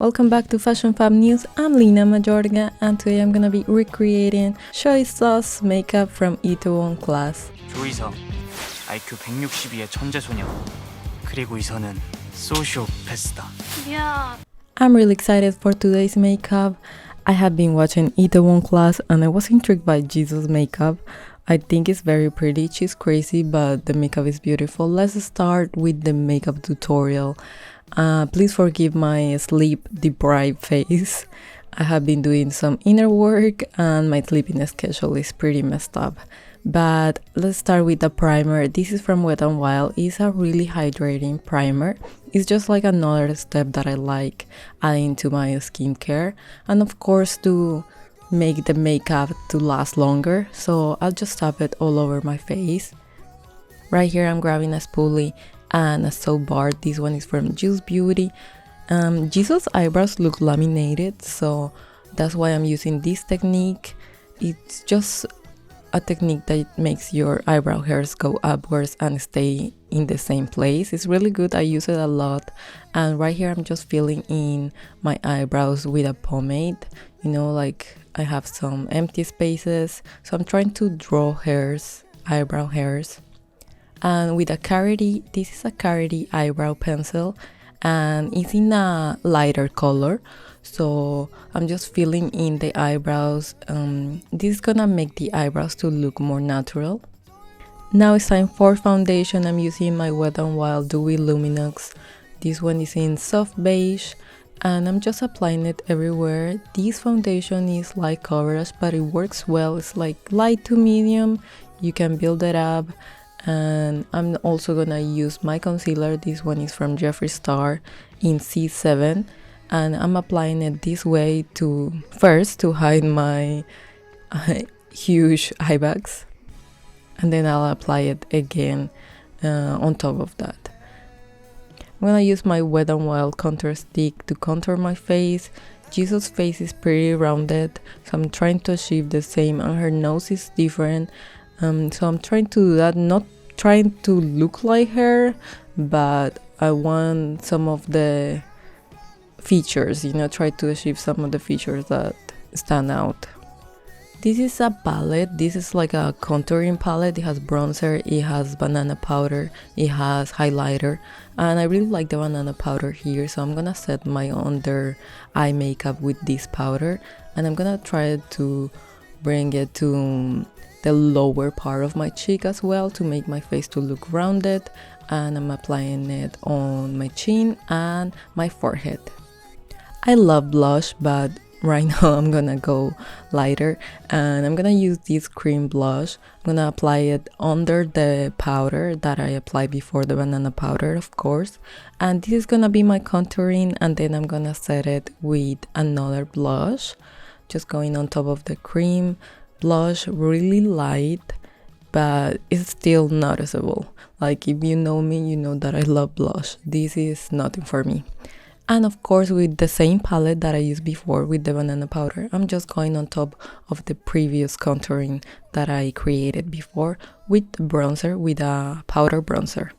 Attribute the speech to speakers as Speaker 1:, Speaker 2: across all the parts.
Speaker 1: Welcome back to Fashion Fab News. I'm Lina Majorga and today I'm gonna be recreating soy sauce makeup from Itaewon Class.
Speaker 2: 조이서, IQ 162의 천재소녀. 그리고 이서는 소시오패스다.
Speaker 1: I'm really excited for today's makeup. I have been watching Itaewon Class and I was intrigued by Jesus' makeup. I think it's very pretty. She's crazy, but the makeup is beautiful. Let's start with the makeup tutorial. Please forgive my sleep-deprived face. I have been doing some inner work and my sleeping schedule is pretty messed up. But let's start with the primer. This is from Wet n Wild. It's a really hydrating primer. It's just like another step that I like adding to my skincare. And of course to make the makeup to last longer. So I'll just tap it all over my face. Right here I'm grabbing a spoolie and a soap bar. This one is from Juice Beauty. Jesus' eyebrows look laminated, so that's why I'm using this technique. It's just a technique that makes your eyebrow hairs go upwards and stay in the same place. It's really good. I use it a lot. And right here I'm just filling in my eyebrows with a pomade. You know, like I have some empty spaces, so I'm trying to draw hairs, eyebrow hairs. And with a Carity, this is a Carity eyebrow pencil and it's in a lighter color, so I'm just filling in the eyebrows. This is gonna make the eyebrows to look more natural. Now it's time for foundation. I'm using my Wet n Wild Dewy Luminous. This one is in soft beige and I'm just applying it everywhere. This foundation is light coverage, but it works well. It's like light to medium. You can build it up. And I'm also gonna use my concealer. This one is from Jeffree Star in C7 and I'm applying it this way to hide my huge eye bags, and then I'll apply it again on top of that. I'm gonna use my Wet n Wild contour stick to contour my face. Jesus' face is pretty rounded, so I'm trying to achieve the same, and her nose is different. So I'm trying to do that, not trying to look like her, but I want some of the features, you know, try to achieve some of the features that stand out. This is a palette. This is like a contouring palette. It has bronzer, it has banana powder, it has highlighter, and I really like the banana powder here, so I'm gonna set my under eye makeup with this powder, and I'm gonna try to bring it to the lower part of my cheek as well to make my face to look rounded, and I'm applying it on my chin and my forehead. I love blush, but right now I'm gonna go lighter and I'm gonna use this cream blush. I'm gonna apply it under the powder that I applied before, the banana powder, of course, and this is gonna be my contouring, and then I'm gonna set it with another blush, just going on top of the cream blush, really light, but it's still noticeable. Like if you know me, you know that I love blush. This is nothing for me. And of course with the same palette that I used before with the banana powder, I'm just going on top of the previous contouring that I created before with bronzer, with a powder bronzer.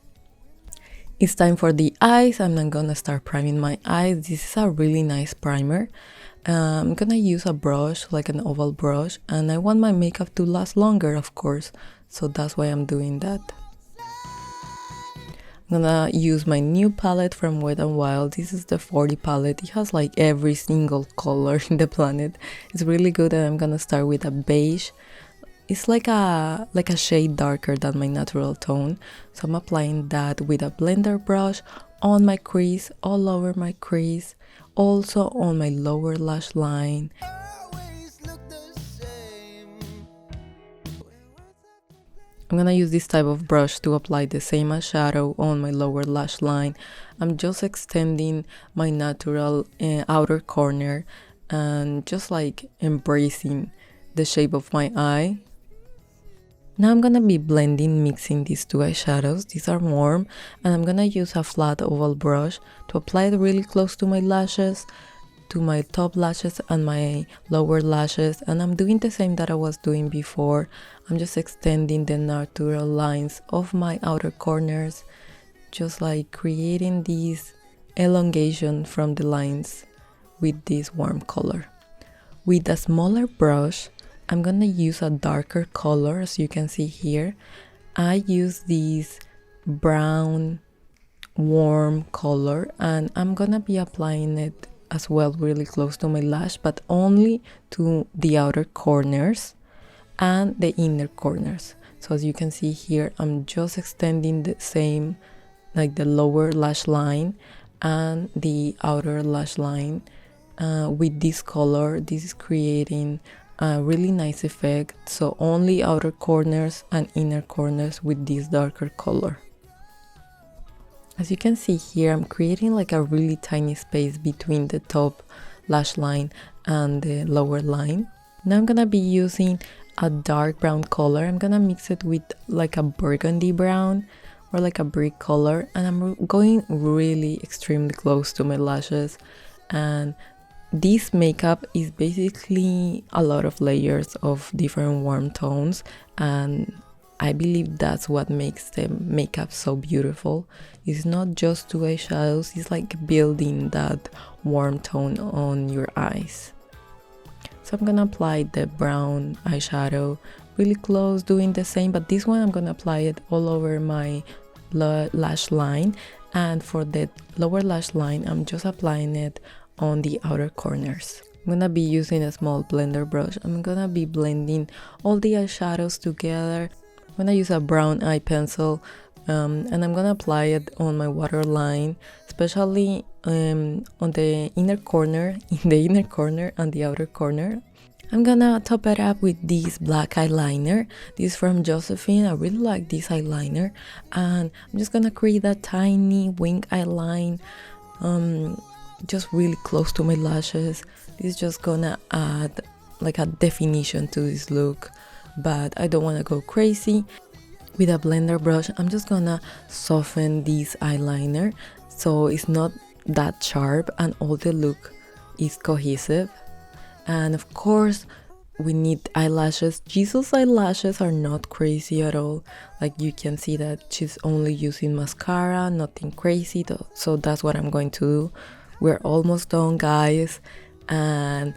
Speaker 1: It's time for the eyes. I'm not gonna start priming my eyes. This is a really nice primer. I'm gonna use a brush, like an oval brush, and I want my makeup to last longer, of course, so that's why I'm doing that. I'm gonna use my new palette from Wet n Wild. This is the 40 palette. It has like every single color in the planet. It's really good, and I'm gonna start with a beige. It's like a shade darker than my natural tone, so I'm applying that with a blender brush on my crease, all over my crease, also on my lower lash line. I'm gonna use this type of brush to apply the same eyeshadow on my lower lash line. I'm just extending my natural outer corner and just like embracing the shape of my eye. Now I'm gonna be blending, mixing these two eyeshadows. These are warm, and I'm gonna use a flat oval brush to apply it really close to my lashes, to my top lashes and my lower lashes, and I'm doing the same that I was doing before. I'm just extending the natural lines of my outer corners, just like creating this elongation from the lines with this warm color. With a smaller brush, I'm gonna use a darker color. As you can see here, I use this brown warm color, and I'm gonna be applying it as well really close to my lash, but only to the outer corners and the inner corners. So as you can see here, I'm just extending the same, like the lower lash line and the outer lash line with this color. This is creating a really nice effect, so only outer corners and inner corners with this darker color. As you can see here, I'm creating like a really tiny space between the top lash line and the lower line. Now I'm gonna be using a dark brown color. I'm gonna mix it with like a burgundy brown or like a brick color, and I'm going really extremely close to my lashes. And this makeup is basically a lot of layers of different warm tones, and I believe that's what makes the makeup so beautiful. It's not just two eyeshadows, it's like building that warm tone on your eyes. So I'm gonna apply the brown eyeshadow really close, doing the same, but this one I'm gonna apply it all over my lash line, and for the lower lash line I'm just applying it on the outer corners. I'm gonna be using a small blender brush. I'm gonna be blending all the eyeshadows together. I'm gonna use a brown eye pencil and I'm gonna apply it on my waterline, especially on the inner corner, and the outer corner. I'm gonna top it up with this black eyeliner. This is from Josephine. I really like this eyeliner, and I'm just gonna create that tiny wing eyeline just really close to my lashes. This is just gonna add like a definition to this look, but I don't want to go crazy. With a blender brush, I'm just gonna soften this eyeliner so it's not that sharp and all the look is cohesive. And of course we need eyelashes. Jesus' eyelashes are not crazy at all. Like you can see that she's only using mascara, nothing crazy though. So that's what I'm going to do. We're almost done, guys, and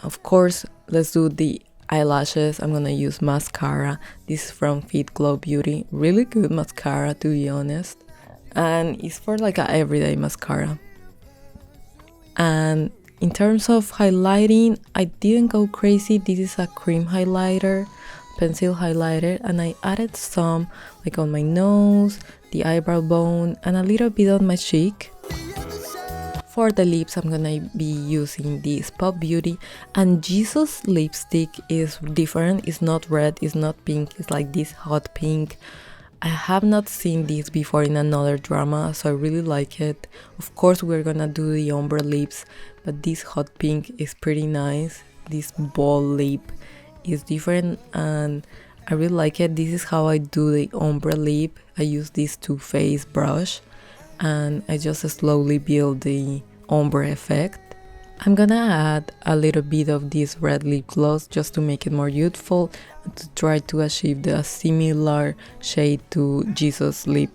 Speaker 1: of course let's do the eyelashes. I'm gonna use mascara. This is from Fit Glow Beauty. Really good mascara, to be honest, and it's for like a everyday mascara. And in terms of highlighting, I didn't go crazy. This is a cream highlighter, pencil highlighter, and I added some like on my nose, the eyebrow bone, and a little bit on my cheek. For the lips, I'm gonna be using this Pop Beauty, and Jesus lipstick is different. It's not red, it's not pink, it's like this hot pink. I have not seen this before in another drama, so I really like it. Of course we're gonna do the ombre lips, but this hot pink is pretty nice. This ball lip is different and I really like it. This is how I do the ombre lip. I use this Too Faced brush and I just slowly build the ombre effect. I'm gonna add a little bit of this red lip gloss just to make it more youthful and to try to achieve the similar shade to Jesus lip.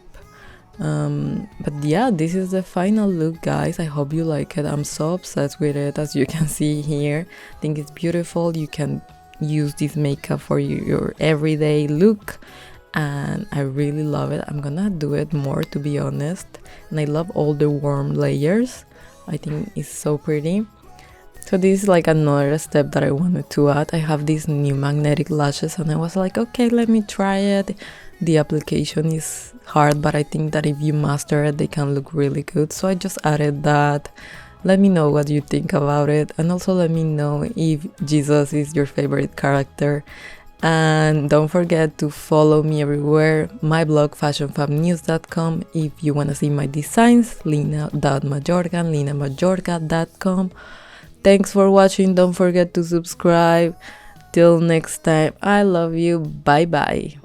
Speaker 1: But yeah, this is the final look, guys. I hope you like it. I'm so obsessed with it, as you can see here. I think it's beautiful. You can use this makeup for your everyday look and I really love it. I'm gonna do it more, to be honest, and I love all the warm layers. I think it's so pretty. So this is like another step that I wanted to add. I have these new magnetic lashes and I was like, okay, let me try it. The application is hard, but I think that if you master it, they can look really good. So I just added that. Let me know what you think about it, and also let me know if Jesus is your favorite character. And don't forget to follow me everywhere. My blog, fashionfabnews.com. If you want to see my designs, lina.majorca, linamajorca.com. Thanks for watching. Don't forget to subscribe. Till next time, I love you. Bye bye.